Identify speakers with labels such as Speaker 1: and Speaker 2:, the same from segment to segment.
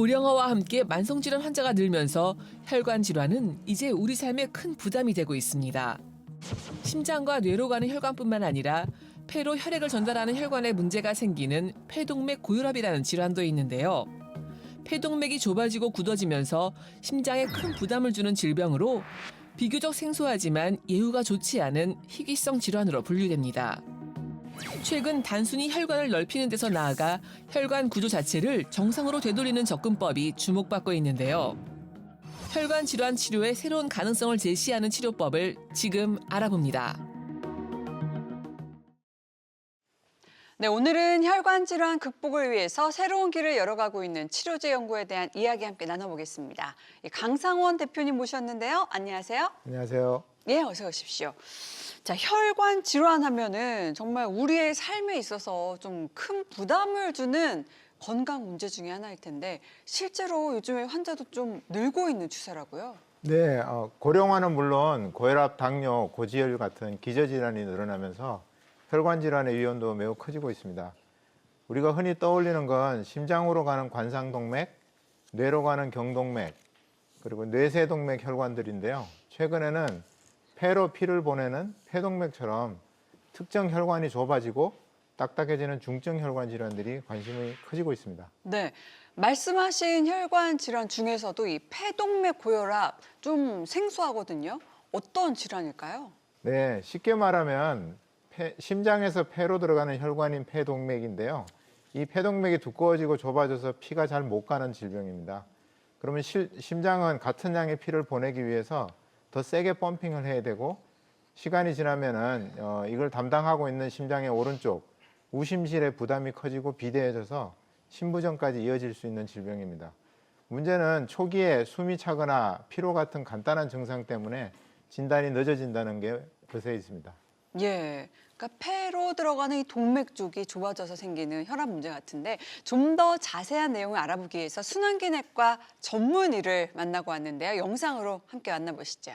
Speaker 1: 고령화와 함께 만성질환 환자가 늘면서 혈관 질환은 이제 우리 삶에 큰 부담이 되고 있습니다. 심장과 뇌로 가는 혈관뿐만 아니라 폐로 혈액을 전달하는 혈관에 문제가 생기는 폐동맥 고혈압이라는 질환도 있는데요. 폐동맥이 좁아지고 굳어지면서 심장에 큰 부담을 주는 질병으로 비교적 생소하지만 예후가 좋지 않은 희귀성 질환으로 분류됩니다. 최근 단순히 혈관을 넓히는 데서 나아가 혈관 구조 자체를 정상으로 되돌리는 접근법이 주목받고 있는데요. 혈관 질환 치료의 새로운 가능성을 제시하는 치료법을 지금 알아봅니다.
Speaker 2: 네, 오늘은 혈관 질환 극복을 위해서 새로운 길을 열어가고 있는 치료제 연구에 대한 이야기 함께 나눠보겠습니다. 강상원 대표님 모셨는데요. 안녕하세요.
Speaker 3: 안녕하세요.
Speaker 2: 예, 어서 오십시오. 자, 혈관 질환 하면은 정말 우리의 삶에 있어서 좀 큰 부담을 주는 건강 문제 중에 하나일 텐데 실제로 요즘에 환자도 좀 늘고 있는 추세라고요.
Speaker 3: 네, 고령화는 물론 고혈압, 당뇨, 고지혈 같은 기저질환이 늘어나면서 혈관 질환의 위험도 매우 커지고 있습니다. 우리가 흔히 떠올리는 건 심장으로 가는 관상동맥, 뇌로 가는 경동맥, 그리고 뇌세동맥 혈관들인데요. 최근에는 폐로 피를 보내는 폐동맥처럼 특정 혈관이 좁아지고 딱딱해지는 중증 혈관 질환들이 관심이 커지고 있습니다.
Speaker 2: 네, 말씀하신 혈관 질환 중에서도 이 폐동맥 고혈압 좀 생소하거든요. 어떤 질환일까요?
Speaker 3: 네, 쉽게 말하면 심장에서 폐로 들어가는 혈관인 폐동맥인데요. 이 폐동맥이 두꺼워지고 좁아져서 피가 잘 못 가는 질병입니다. 그러면 심장은 같은 양의 피를 보내기 위해서 더 세게 펌핑을 해야 되고 시간이 지나면은 이걸 담당하고 있는 심장의 오른쪽 우심실의 부담이 커지고 비대해져서 심부전까지 이어질 수 있는 질병입니다. 문제는 초기에 숨이 차거나 피로 같은 간단한 증상 때문에 진단이 늦어진다는 게 것에 있습니다.
Speaker 2: 예, 그러니까 폐로 들어가는 이 동맥 쪽이 좁아져서 생기는 혈압 문제 같은데 좀 더 자세한 내용을 알아보기 위해서 순환기내과 전문의를 만나고 왔는데요. 영상으로 함께 만나보시죠.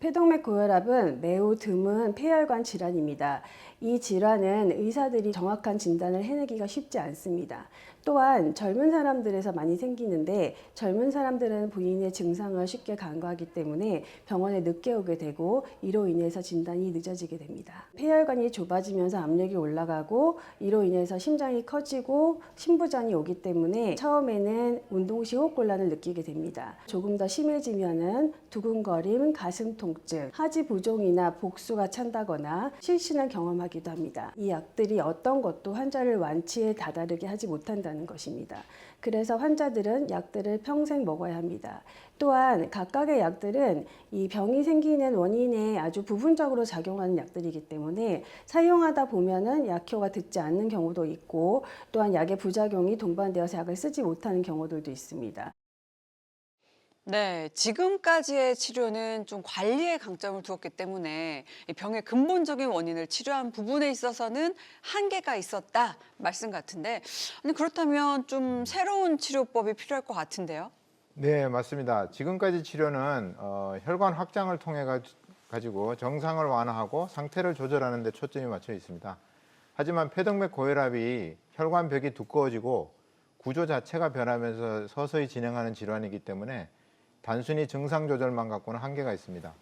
Speaker 4: 폐동맥 고혈압은 매우 드문 폐혈관 질환입니다. 이 질환은 의사들이 정확한 진단을 해내기가 쉽지 않습니다. 또한 젊은 사람들에서 많이 생기는데 젊은 사람들은 본인의 증상을 쉽게 간과하기 때문에 병원에 늦게 오게 되고 이로 인해서 진단이 늦어지게 됩니다. 폐혈관이 좁아지면서 압력이 올라가고 이로 인해서 심장이 커지고 심부전이 오기 때문에 처음에는 운동 시 호흡곤란을 느끼게 됩니다. 조금 더 심해지면은 두근거림, 가슴 통증, 하지 부종이나 복수가 찬다거나 실신을 경험하기도 합니다. 이 약들이 어떤 것도 환자를 완치에 다다르게 하지 못한다는 것입니다. 그래서 환자들은 약들을 평생 먹어야 합니다. 또한 각각의 약들은 이 병이 생기는 원인에 아주 부분적으로 작용하는 약들이기 때문에 사용하다 보면은 약효가 듣지 않는 경우도 있고 또한 약의 부작용이 동반되어서 약을 쓰지 못하는 경우들도 있습니다.
Speaker 2: 네, 지금까지의 치료는 좀 관리에 강점을 두었기 때문에 이 병의 근본적인 원인을 치료한 부분에 있어서는 한계가 있었다 말씀 같은데 아니 그렇다면 좀 새로운 치료법이 필요할 것 같은데요.
Speaker 3: 네, 맞습니다. 지금까지 치료는 혈관 확장을 통해 가지고 정상을 완화하고 상태를 조절하는 데 초점이 맞춰 있습니다. 하지만 폐동맥 고혈압이 혈관벽이 두꺼워지고 구조 자체가 변하면서 서서히 진행하는 질환이기 때문에 단순히 증상 조절만 갖고는 한계가 있습니다.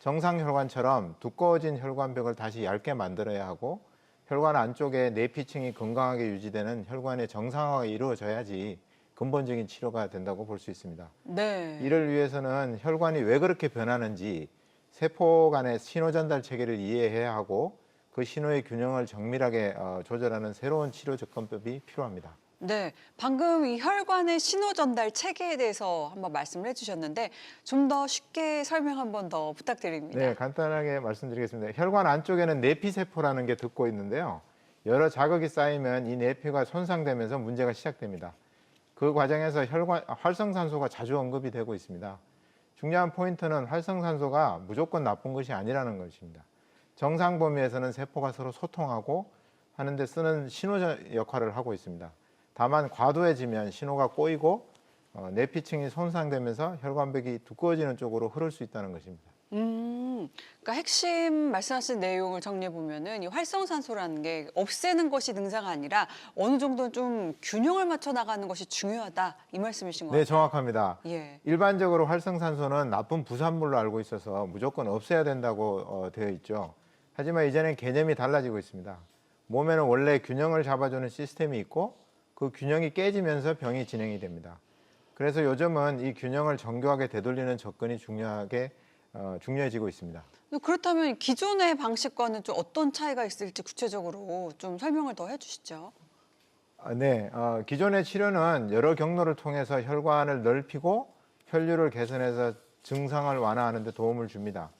Speaker 3: 정상 혈관처럼 두꺼워진 혈관벽을 다시 얇게 만들어야 하고 혈관 안쪽에 내피층이 건강하게 유지되는 혈관의 정상화가 이루어져야지 근본적인 치료가 된다고 볼 수 있습니다.
Speaker 2: 네.
Speaker 3: 이를 위해서는 혈관이 왜 그렇게 변하는지 세포 간의 신호 전달 체계를 이해해야 하고 그 신호의 균형을 정밀하게 조절하는 새로운 치료 접근법이 필요합니다.
Speaker 2: 네, 방금 이 혈관의 신호 전달 체계에 대해서 한번 말씀을 해주셨는데 좀 더 쉽게 설명 한 번 더 부탁드립니다.
Speaker 3: 네, 간단하게 말씀드리겠습니다. 혈관 안쪽에는 내피세포라는 게 듣고 있는데요. 여러 자극이 쌓이면 이 내피가 손상되면서 문제가 시작됩니다. 그 과정에서 활성산소가 자주 언급이 되고 있습니다. 중요한 포인트는 활성산소가 무조건 나쁜 것이 아니라는 것입니다. 정상 범위에서는 세포가 서로 소통하고 하는데 쓰는 신호 역할을 하고 있습니다. 다만 과도해지면 신호가 꼬이고 내피층이 손상되면서 혈관벽이 두꺼워지는 쪽으로 흐를 수 있다는 것입니다.
Speaker 2: 그러니까 핵심 말씀하신 내용을 정리해 보면은 이 활성산소라는 게 없애는 것이 능사가 아니라 어느 정도 좀 균형을 맞춰 나가는 것이 중요하다 이 말씀이신 것
Speaker 3: 네,
Speaker 2: 같아요.
Speaker 3: 정확합니다.
Speaker 2: 예.
Speaker 3: 일반적으로 활성산소는 나쁜 부산물로 알고 있어서 무조건 없애야 된다고 되어 있죠. 하지만 이제는 개념이 달라지고 있습니다. 몸에는 원래 균형을 잡아주는 시스템이 있고 그 균형이 깨지면서 병이 진행이 됩니다. 그래서 요즘은 이 균형을 정교하게 되돌리는 접근이 중요해지고 있습니다.
Speaker 2: 그렇다면 기존의 방식과는 좀 어떤 차이가 있을지 구체적으로 좀 설명을 더 해주시죠.
Speaker 3: 네, 기존의 치료는 여러 경로를 통해서 혈관을 넓히고 혈류를 개선해서 증상을 완화하는 데 도움을 줍니다.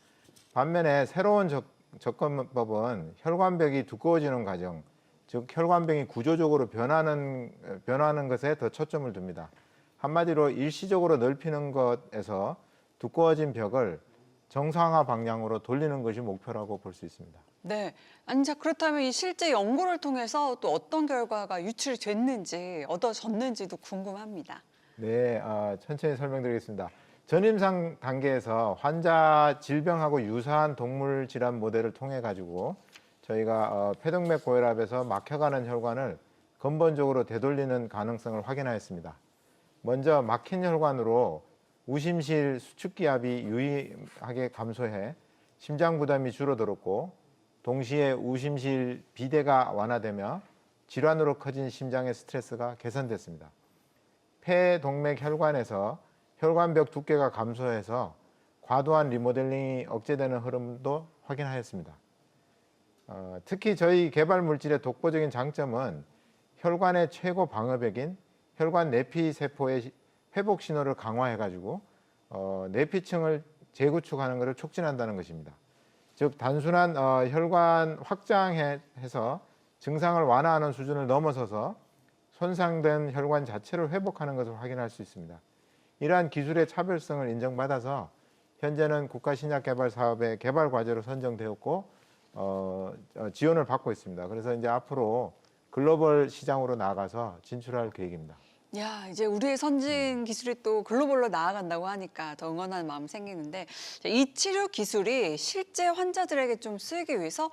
Speaker 3: 반면에 새로운 접근법은 혈관벽이 두꺼워지는 과정, 즉 혈관벽이 구조적으로 변하는 것에 더 초점을 둡니다. 한마디로 일시적으로 넓히는 것에서 두꺼워진 벽을 정상화 방향으로 돌리는 것이 목표라고 볼 수 있습니다.
Speaker 2: 네. 아니, 자, 그렇다면 이 실제 연구를 통해서 또 어떤 결과가 유출이 됐는지, 얻어졌는지도 궁금합니다.
Speaker 3: 네, 천천히 설명드리겠습니다. 전임상 단계에서 환자 질병하고 유사한 동물 질환 모델을 통해 가지고 저희가 폐동맥 고혈압에서 막혀가는 혈관을 근본적으로 되돌리는 가능성을 확인하였습니다. 먼저 막힌 혈관으로 우심실 수축기압이 유의하게 감소해 심장 부담이 줄어들었고 동시에 우심실 비대가 완화되며 질환으로 커진 심장의 스트레스가 개선됐습니다. 폐동맥 혈관에서 혈관벽 두께가 감소해서 과도한 리모델링이 억제되는 흐름도 확인하였습니다. 특히 저희 개발 물질의 독보적인 장점은 혈관의 최고 방어벽인 혈관 내피 세포의 회복 신호를 강화해가지고 내피층을 재구축하는 것을 촉진한다는 것입니다. 즉 단순한 혈관 확장해서 증상을 완화하는 수준을 넘어서서 손상된 혈관 자체를 회복하는 것을 확인할 수 있습니다. 이러한 기술의 차별성을 인정받아서 현재는 국가신약개발 사업의 개발 과제로 선정되었고 지원을 받고 있습니다. 그래서 이제 앞으로 글로벌 시장으로 나가서 진출할 계획입니다.
Speaker 2: 야, 이제 우리의 선진 기술이 또 글로벌로 나아간다고 하니까 더 응원하는 마음이 생기는데 이 치료 기술이 실제 환자들에게 좀 쓰이기 위해서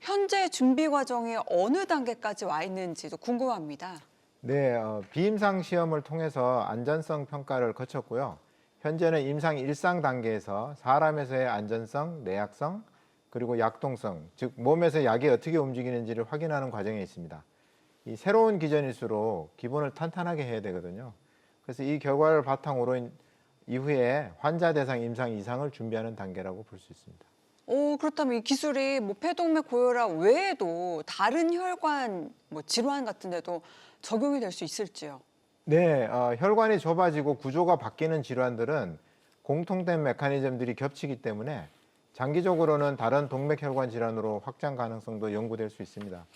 Speaker 2: 현재 준비 과정이 어느 단계까지 와 있는지도 궁금합니다.
Speaker 3: 네, 비임상 시험을 통해서 안전성 평가를 거쳤고요. 현재는 임상 1상 단계에서 사람에서의 안전성, 내약성, 그리고 약동성, 즉 몸에서 약이 어떻게 움직이는지를 확인하는 과정에 있습니다. 이 새로운 기전일수록 기본을 탄탄하게 해야 되거든요. 그래서 이 결과를 바탕으로 이후에 환자 대상 임상 2상을 준비하는 단계라고 볼 수 있습니다.
Speaker 2: 그렇다면 이 기술이 뭐 폐동맥 고혈압 외에도 다른 혈관 질환 같은 데도 적용이 될 수 있을지요?
Speaker 3: 네, 혈관이 좁아지고 구조가 바뀌는 질환들은 공통된 메커니즘들이 겹치기 때문에 장기적으로는 다른 동맥혈관 질환으로 확장 가능성도 연구될 수 있습니다.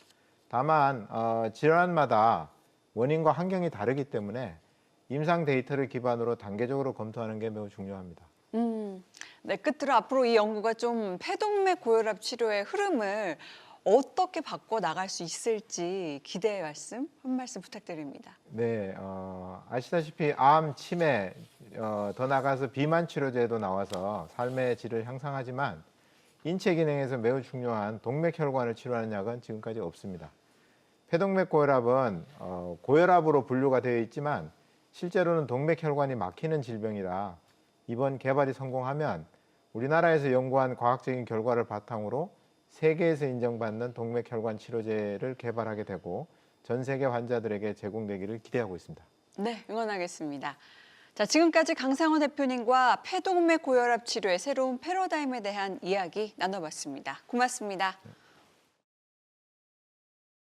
Speaker 3: 다만 질환마다 원인과 환경이 다르기 때문에 임상 데이터를 기반으로 단계적으로 검토하는 게 매우 중요합니다.
Speaker 2: 네, 끝으로 앞으로 이 연구가 좀 폐동맥 고혈압 치료의 흐름을 어떻게 바꿔 나갈 수 있을지 기대의 말씀, 한 말씀 부탁드립니다.
Speaker 3: 네, 아시다시피 암, 치매, 더 나아가서 비만 치료제도 나와서 삶의 질을 향상하지만 인체 기능에서 매우 중요한 동맥혈관을 치료하는 약은 지금까지 없습니다. 폐동맥 고혈압은 고혈압으로 분류가 되어 있지만 실제로는 동맥혈관이 막히는 질병이라 이번 개발이 성공하면 우리나라에서 연구한 과학적인 결과를 바탕으로 세계에서 인정받는 동맥혈관 치료제를 개발하게 되고 전 세계 환자들에게 제공되기를 기대하고 있습니다.
Speaker 2: 네, 응원하겠습니다. 자, 지금까지 강상원 대표님과 폐동맥 고혈압 치료의 새로운 패러다임에 대한 이야기 나눠봤습니다. 고맙습니다.